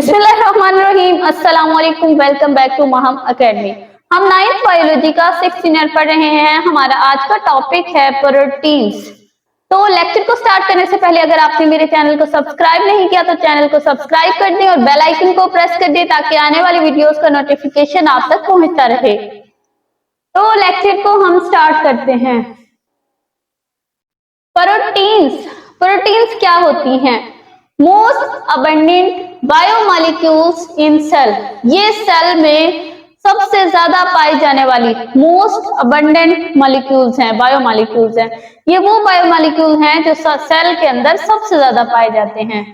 बिस्मिल्लाहिर्रहमानिर्रहीम। अस्सलाम वालेकुम। Welcome back to Maham academy. हम 9th बायोलॉजी का 6th ईयर पढ़ रहे हैं। हमारा आज का टॉपिक है प्रोटीन्स। तो लेक्चर को स्टार्ट करने से पहले अगर आपने मेरे चैनल को सब्सक्राइब नहीं किया तो चैनल को सब्सक्राइब कर दें और बेल आइकन को प्रेस कर दें ताकि आने वाली वीडियोस का नोटिफिकेशन आप तक पहुंचता रहे। तो लेक्चर को हम स्टार्ट करते हैं। प्रोटीन्स क्या होती हैं? मोस्ट अबंडेंट बायोमॉलिक्यूल्स इन सेल। ये सेल में सबसे ज्यादा पाई जाने वाली मोस्ट अबंडेंट मॉलिक्यूल्स हैं, बायोमॉलिक्यूल्स हैं। ये वो बायोमॉलिक्यूल हैं जो सेल के अंदर सबसे ज्यादा पाए जाते हैं।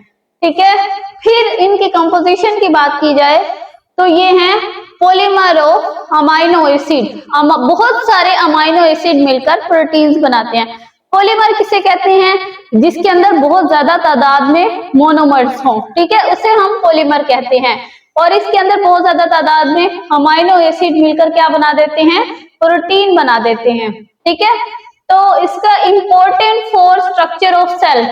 ठीक है, फिर इनकी कंपोजिशन की बात की जाए तो ये हैं पॉलीमर ऑफ अमाइनो एसिड। बहुत सारे अमाइनो एसिड मिलकर प्रोटीन्स बनाते हैं। पॉलीमर किसे कहते हैं? जिसके अंदर बहुत ज्यादा तादाद में मोनोमर्स हों, ठीक है, उसे हम पॉलीमर कहते हैं। और इसके अंदर बहुत ज्यादा तादाद में अमाइनो एसिड मिलकर क्या बना देते हैं? प्रोटीन बना देते हैं। ठीक है, तो इसका important for structure of cell,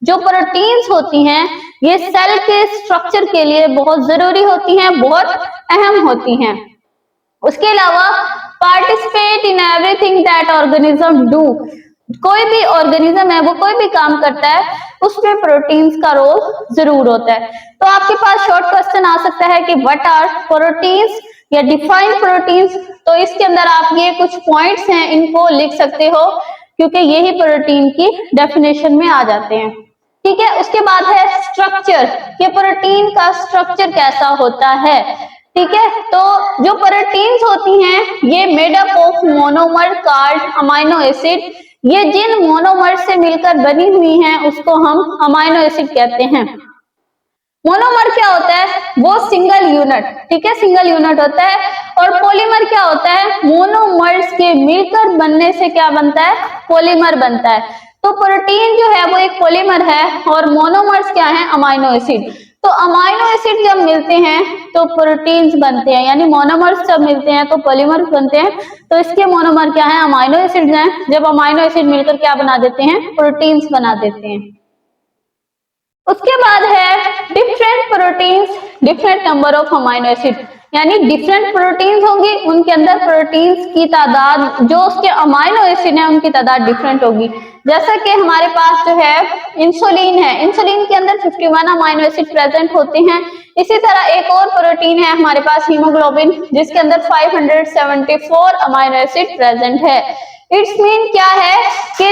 जो प्रोटीन्स होती हैं ये सेल के स्ट्रक्चर के लिए बहुत जरूरी होती हैं, बहुत अहम होती हैं। उसके अलावा participate in everything that organism do. कोई भी ऑर्गेनिज्म है वो कोई भी काम करता है उसमें प्रोटीन्स का रोल जरूर होता है। तो आपके पास शॉर्ट क्वेश्चन आ सकता है कि व्हाट आर प्रोटीन्स या डिफाइन प्रोटीन्स। तो इसके अंदर आप ये कुछ पॉइंट्स हैं इनको लिख सकते हो क्योंकि यही प्रोटीन की डेफिनेशन में आ जाते हैं। ठीक है, उसके बाद है स्ट्रक्चर, कि प्रोटीन का स्ट्रक्चर कैसा होता है। ठीक है, तो जो प्रोटीन्स होती हैं ये made up of monomer called amino acid. ये जिन मोनोमर से मिलकर बनी हुई हैं उसको हम अमाइनो एसिड कहते हैं। मोनोमर क्या होता है? वो सिंगल यूनिट, ठीक है, सिंगल यूनिट होता है। और पॉलीमर क्या होता है? मोनोमर्स के मिलकर बनने से क्या बनता है? पॉलीमर बनता है। तो प्रोटीन जो है वो एक पॉलीमर है और मोनोमर्स क्या है? Amino acid. तो अमाइनो एसिड जब मिलते हैं तो प्रोटीन्स बनते हैं, यानी मोनोमर्स जब मिलते हैं तो पॉलीमर्स बनते हैं। तो इसके मोनोमर क्या है? अमाइनो एसिड हैं। जब अमाइनो एसिड मिलकर क्या बना देते हैं? प्रोटीन्स बना देते हैं। उसके बाद है different proteins different number of amino acid, यानी डिफरेंट प्रोटीन्स होंगी उनके अंदर प्रोटीन्स की तादाद, जो उसके अमाइनो एसिड है उनकी तादाद डिफरेंट होगी। जैसा कि हमारे पास जो है इंसुलिन है, इंसुलिन के अंदर 51 अमाइनो एसिड प्रेजेंट होते हैं। इसी तरह एक और प्रोटीन है हमारे पास हीमोग्लोबिन, जिसके अंदर 574 अमाइनो एसिड प्रेजेंट है। इट्स मीन क्या है कि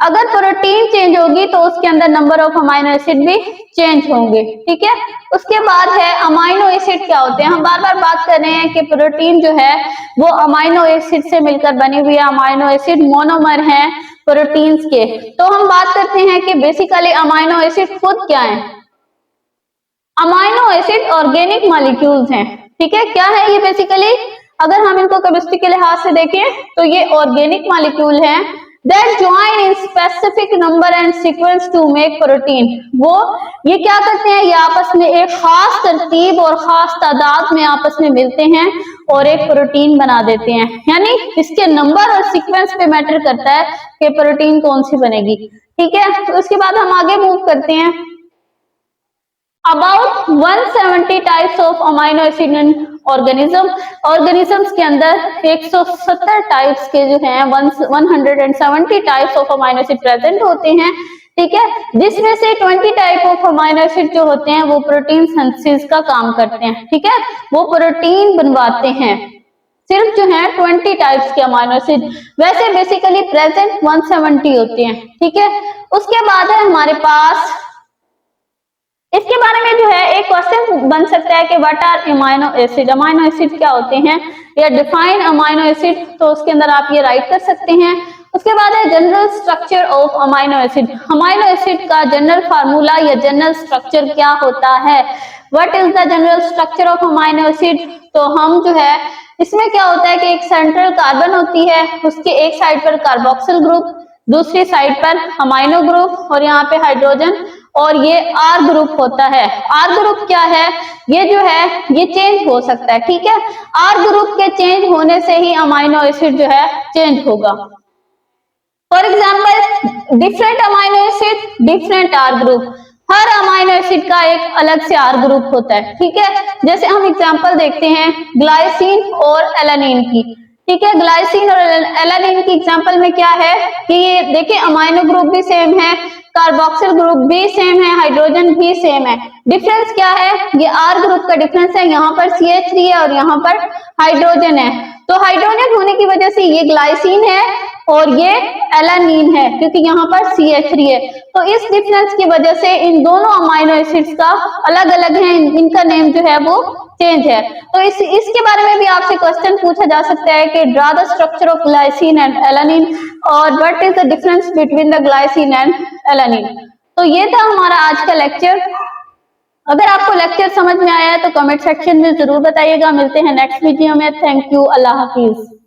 अगर प्रोटीन चेंज होगी तो उसके अंदर नंबर ऑफ अमाइनो एसिड भी चेंज होंगे। ठीक है, उसके बाद है अमाइनो एसिड क्या होते हैं। हम बार बार बात कर रहे हैं कि प्रोटीन जो है वो अमाइनो एसिड से मिलकर बनी हुई है। अमाइनो एसिड मोनोमर हैं प्रोटीन्स के। तो हम बात करते हैं कि बेसिकली अमाइनो एसिड खुद क्या है। अमाइनो एसिड ऑर्गेनिक मॉलिक्यूल्स हैं। ठीक है, क्या है ये बेसिकली? अगर हम इनको केमिस्ट्री के लिहाज से देखें तो ये ऑर्गेनिक मॉलिक्यूल हैं that join in specific number and sequence to make protein. वो ये क्या करते हैं? ये आपस में एक खास तरतीब और खास तादाद में आपस में मिलते हैं और एक प्रोटीन बना देते हैं। यानी इसके नंबर और सीक्वेंस पे मैटर करता है कि प्रोटीन कौन सी बनेगी। ठीक है, तो उसके बाद हम आगे मूव करते हैं। About 170 types of amino acid in organisms के अंदर 170 टाइप्स के जो हैं 170 types of amino acid present होते हैं। ठीक है, जिसमें से 20 टाइप ऑफ अमाइनो एसिड जो होते हैं वो प्रोटीन सिंथेसिस का काम करते हैं। ठीक है, वो प्रोटीन बनवाते हैं। सिर्फ जो है 20 टाइप्स के अमाइनो एसिड, वैसे बेसिकली प्रेजेंट 170 होते हैं। ठीक है, उसके बाद है हमारे पास, इसके बारे में जो है एक क्वेश्चन बन सकता है कि what are amino acid. Amino acid क्या होते हैं या डिफाइन अमाइनो एसिड, तो उसके अंदर आप ये राइट कर सकते हैं। उसके बाद है general structure of amino acid. Amino acid का जनरल फार्मूला या जनरल स्ट्रक्चर क्या होता है? What is the general structure of amino acid? तो हम जो है इसमें क्या होता है कि एक सेंट्रल कार्बन होती है, उसके एक साइड पर कार्बोक्सिल ग्रुप, दूसरी साइड पर अमाइनो ग्रुप और यहाँ पे हाइड्रोजन, और ये आर ग्रुप होता है। आर ग्रुप क्या है? ये जो है ये चेंज हो सकता है। ठीक है, आर ग्रुप के चेंज होने से ही अमाइनो एसिड जो है चेंज होगा। For example different amino acid different R group. हर अमाइनो एसिड का एक अलग से R ग्रुप होता है, ठीक है। जैसे हम एग्जांपल देखते हैं ग्लाइसिन और एलानिन की, ठीक है। ग्लाइसिन और एलानिन की एग्जांपल में क्या है कि ये देखिए अमाइनो ग्रुप भी सेम है, कार्बोक्सिल ग्रुप भी सेम है, हाइड्रोजन भी सेम है। डिफरेंस क्या है, ये R ग्रुप का डिफरेंस है, यहाँ पर CH3 है और यहाँ पर हाइड्रोजन है। तो हाइड्रोजन होने की वजह से ये ग्लाइसिन है और ये एलानिन है, क्योंकि यहाँ पर CH3 है। तो इस डिफरेंस की वजह से इन दोनों अमाइनो एसिड्स का अलग अलग है, इनका नेम जो है वो चेंज है। तो इसके बारे में भी आपसे क्वेश्चन पूछा जा सकता है कि draw the structure of glycine and alanine और what is the difference between the glycine and alanine. तो ये था हमारा आज का लेक्चर। अगर आपको लेक्चर समझ में आया है तो कमेंट सेक्शन में जरूर बताइएगा। मिलते हैं नेक्स्ट वीडियो में। Thank you, Allah Hafiz.